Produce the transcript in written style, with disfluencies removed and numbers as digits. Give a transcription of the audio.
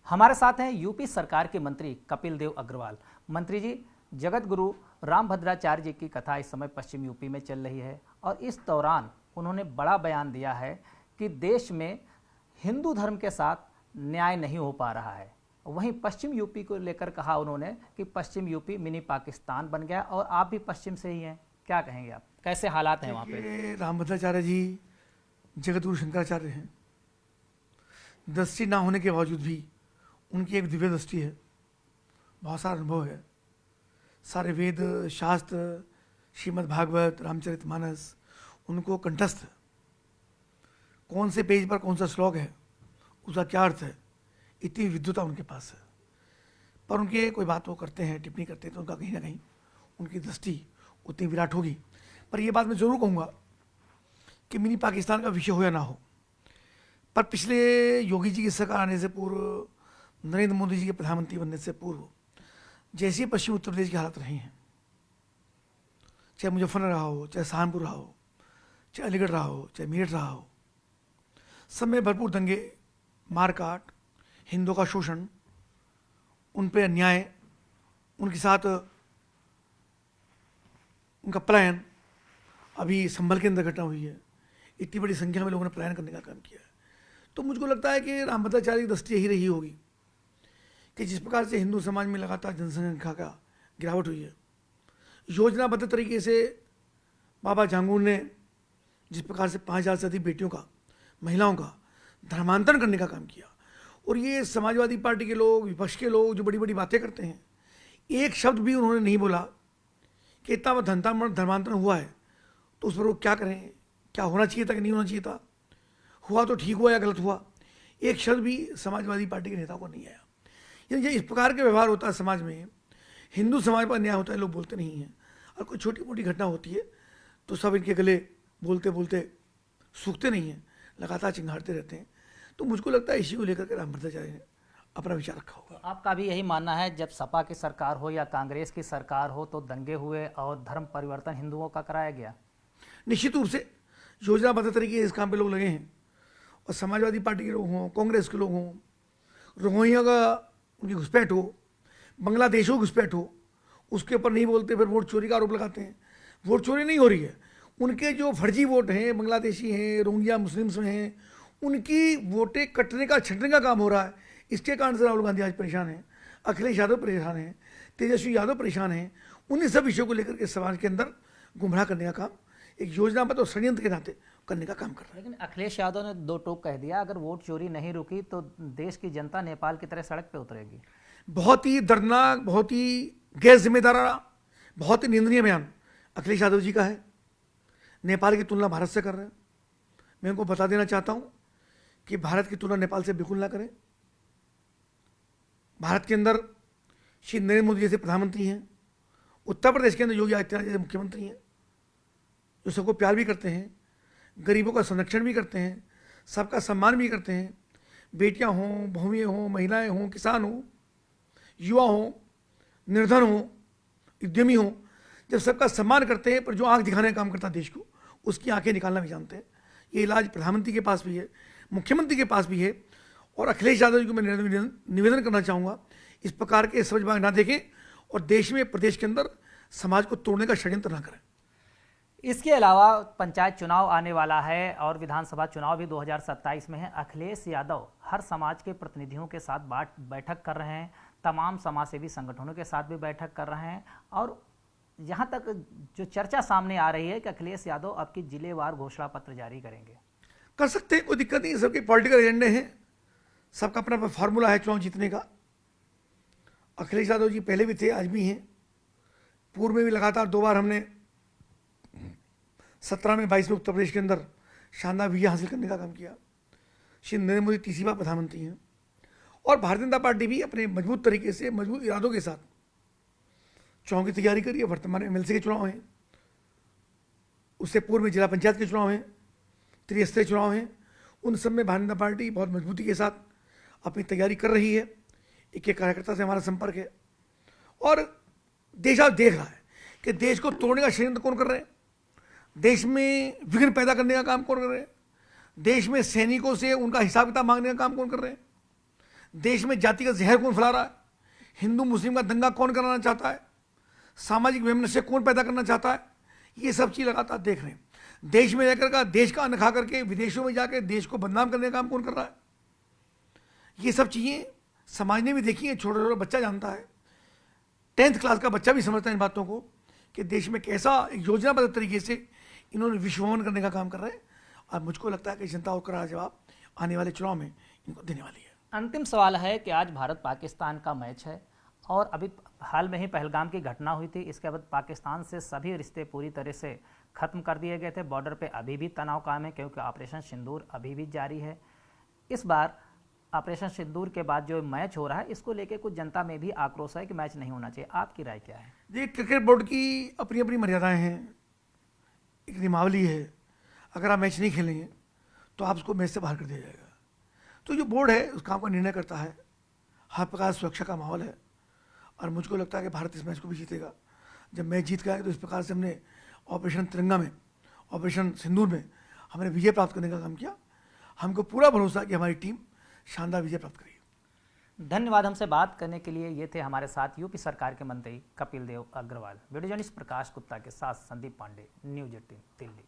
हमारे साथ हैं यूपी सरकार के मंत्री कपिल देव अग्रवाल। मंत्री जी, जगत गुरु रामभद्राचार्य जी की कथा इस समय पश्चिम यूपी में चल रही है और इस दौरान उन्होंने बड़ा बयान दिया है कि देश में हिंदू धर्म के साथ न्याय नहीं हो पा रहा है। वहीं पश्चिम यूपी को लेकर कहा उन्होंने कि पश्चिम यूपी मिनी पाकिस्तान बन गया और आप भी पश्चिम से ही हैं। क्या कहेंगे आप, कैसे हालात हैं वहाँ पे? रामभद्राचार्य जी जगत गुरु शंकराचार्य हैं। दृष्टि ना होने के बावजूद भी उनकी एक दिव्य दृष्टि है, बहुत सारा अनुभव है। सारे वेद शास्त्र, श्रीमद् भागवत, रामचरितमानस उनको कंठस्थ है। कौन से पेज पर कौन सा श्लोक है, उसका क्या अर्थ है, इतनी विद्वता उनके पास है। पर उनके कोई बात वो करते हैं, टिप्पणी करते हैं तो उनका कहीं ना कहीं उनकी दृष्टि उतनी विराट होगी। पर ये बात मैं ज़रूर कहूँगा कि मिनी पाकिस्तान का विषय हो या ना हो, पर पिछले योगी जी की सरकार आने से पूर्व, नरेंद्र मोदी जी के प्रधानमंत्री बनने से पूर्व जैसे पश्चिम उत्तर प्रदेश की हालत रही हैं, चाहे मुजफ्फरनगर रहा हो, चाहे सहारनपुर रहा हो, चाहे अलीगढ़ रहा हो, चाहे मेरठ रहा हो, सब में भरपूर दंगे, मारकाट, हिंदुओं का शोषण, उन पर अन्याय, उनके साथ उनका पलायन। अभी संभल के अंदर घटना हुई है, इतनी बड़ी संख्या में लोगों ने पलायन करने का काम किया है। तो मुझको लगता है कि रामभद्राचार्य की दृष्टि यही रही होगी कि जिस प्रकार से हिंदू समाज में लगातार जनसंख्या का गिरावट हुई है, योजनाबद्ध तरीके से बाबा जांगूर ने जिस प्रकार से 5000 से अधिक बेटियों का, महिलाओं का धर्मांतरण करने का काम किया, और ये समाजवादी पार्टी के लोग, विपक्ष के लोग जो बड़ी बड़ी बातें करते हैं, एक शब्द भी उन्होंने नहीं बोला कि इतना धर्मांतरण हुआ है तो उस पर वो क्या करें, क्या होना चाहिए था कि नहीं होना चाहिए था, हुआ तो ठीक हुआ या गलत हुआ, एक शब्द भी समाजवादी पार्टी के नेताओं को नहीं आया। यानी इस प्रकार के व्यवहार होता है समाज में, हिंदू समाज पर अन्याय होता है, लोग बोलते नहीं हैं, और कोई छोटी मोटी घटना होती है तो सब इनके गले बोलते बोलते सूखते नहीं हैं, लगातार चिंगारते रहते हैं। तो मुझको लगता है इसी को लेकर के रामभद्राचार्य ने अपना विचार रखा होगा। आपका भी यही मानना है, जब सपा की सरकार हो या कांग्रेस की सरकार हो तो दंगे हुए और धर्म परिवर्तन हिंदुओं का कराया गया? निश्चित रूप से योजनाबद्ध तरीके से इस काम पे लोग लगे हैं, और समाजवादी पार्टी के लोग हों, कांग्रेस के लोग हों, रोहिंग्या का उनकी घुसपैठ हो, बांग्लादेश हो घुसपैठ हो, उसके ऊपर नहीं बोलते, फिर वोट चोरी का आरोप लगाते हैं। वोट चोरी नहीं हो रही है, उनके जो फर्जी वोट हैं, बांग्लादेशी हैं, रोहिंग्या मुस्लिम्स में हैं, उनकी वोटें कटने का, छटने का काम हो रहा है। इसके कारण से राहुल गांधी आज परेशान हैं, अखिलेश यादव परेशान हैं, तेजस्वी यादव परेशान हैं। उन्हीं सब विषयों को लेकर के समाज के अंदर गुमराह करने का काम एक योजनाबद्ध और षड्यंत्र के नाते करने का काम कर रहा है। लेकिन अखिलेश यादव ने दो टोक कह दिया, अगर वोट चोरी नहीं रुकी तो देश की जनता नेपाल की तरह सड़क पे उतरेगी। बहुत ही दर्दनाक, बहुत ही गैर जिम्मेदाराना, बहुत ही निंदनीय बयान अखिलेश यादव जी का है। नेपाल की तुलना भारत से कर रहे हैं। मैं उनको बता देना चाहता हूँ कि भारत की तुलना नेपाल से बिल्कुल ना करें। भारत के अंदर श्री नरेंद्र मोदी जैसे प्रधानमंत्री हैं, उत्तर प्रदेश के अंदर योगी आदित्यनाथ जैसे मुख्यमंत्री हैं, जो सबको प्यार भी करते हैं, गरीबों का संरक्षण भी करते हैं, सबका सम्मान भी करते हैं। बेटियां हों, बहुएं हों, महिलाएं हों, किसान हों, युवा हों, निर्धन हों, उद्यमी हों, जब सबका सम्मान करते हैं, पर जो आंख दिखाने का काम करता है देश को, उसकी आंखें निकालना भी जानते हैं। ये इलाज प्रधानमंत्री के पास भी है, मुख्यमंत्री के पास भी है। और अखिलेश यादव जी को मैं निवेदन करना चाहूँगा, इस प्रकार के समझ ना देखें और देश में, प्रदेश के अंदर समाज को तोड़ने का षड्यंत्र ना करें। इसके अलावा पंचायत चुनाव आने वाला है और विधानसभा चुनाव भी 2027 में है। अखिलेश यादव हर समाज के प्रतिनिधियों के साथ बैठक कर रहे हैं, तमाम समाजसेवी संगठनों के साथ भी बैठक कर रहे हैं, और यहाँ तक जो चर्चा सामने आ रही है कि अखिलेश यादव आपकी जिलेवार घोषणा पत्र जारी करेंगे। कर सकते हैं, कोई दिक्कत नहीं। सबके पॉलिटिकल एजेंडे हैं, सबका अपना अपना फार्मूला है चुनाव जीतने का। अखिलेश यादव जी पहले भी थे, आज भी हैं, पूर्व में भी लगातार 2 बार हमने 17 में 22 में उत्तर प्रदेश के अंदर शानदार विजय हासिल करने का काम किया। श्री नरेंद्र मोदी तीसरी बार प्रधानमंत्री हैं, और भारतीय जनता पार्टी भी अपने मजबूत तरीके से, मजबूत इरादों के साथ चुनाव की तैयारी करी है। वर्तमान में एमएलसी के चुनाव हैं, उससे पूर्व में जिला पंचायत के चुनाव हैं, त्रिस्तरीय चुनाव हैं। उन सब में भारतीय जनता पार्टी बहुत मजबूती के साथ अपनी तैयारी कर रही है। एक एक कार्यकर्ता से हमारा संपर्क है, और देश आज देख रहा है कि देश को तोड़ने का षड्यंत्र कौन कर रहे हैं, देश में विघ्न पैदा करने का काम कौन कर रहे हैं, देश में सैनिकों से उनका हिसाब किताब मांगने का काम कौन कर रहे हैं, देश में जातिगत जहर कौन फैला रहा है, हिंदू मुस्लिम का दंगा कौन कराना चाहता है, सामाजिक वैमनस्य कौन पैदा करना चाहता है, ये सब चीज़ लगातार देख रहे हैं। देश में रहकर का देश का अन्न खा करके विदेशों में जाकर देश को बदनाम करने का काम कौन कर रहा है, ये सब चीज़ें समाज ने भी देखी है। छोटा छोटा बच्चा जानता है, 10th क्लास का बच्चा भी समझता है इन बातों को कि देश में कैसा एक योजनाबद्ध तरीके से इन्होंने विश्वभवन करने का काम कर रहे हैं। और मुझको लगता है कि जनता को करारा जवाब आने वाले चुनाव में इनको देने वाली है। अंतिम सवाल है कि आज भारत पाकिस्तान का मैच है और अभी हाल में ही पहलगाम की घटना हुई थी। इसके बाद पाकिस्तान से सभी रिश्ते पूरी तरह से खत्म कर दिए गए थे। बॉर्डर पे अभी भी तनाव कायम है क्योंकि ऑपरेशन सिंदूर अभी भी जारी है। इस बार ऑपरेशन सिंदूर के बाद जो मैच हो रहा है इसको लेके कुछ जनता में भी आक्रोश है कि मैच नहीं होना चाहिए। आपकी राय क्या है? देखिए, क्रिकेट बोर्ड की अपनी अपनी मर्यादाएं हैं, एक नियमावली है। अगर आप मैच नहीं खेलेंगे तो आप उसको मैच से बाहर कर दिया जाएगा। तो जो बोर्ड है उस काम का निर्णय करता है। हर प्रकार सुरक्षा का माहौल है और मुझको लगता है कि भारत इस मैच को भी जीतेगा। जब मैच जीत गया तो इस प्रकार से हमने ऑपरेशन तिरंगा में, ऑपरेशन सिंदूर में हमने विजय प्राप्त करने का काम किया। हमको पूरा भरोसा है कि हमारी टीम शानदार विजय प्राप्त करेगी। धन्यवाद हमसे बात करने के लिए। ये थे हमारे साथ यूपी सरकार के मंत्री कपिल देव अग्रवाल। वीडियो जर्नलिस्ट प्रकाश गुप्ता के साथ संदीप पांडे, न्यूज़ 18 दिल्ली।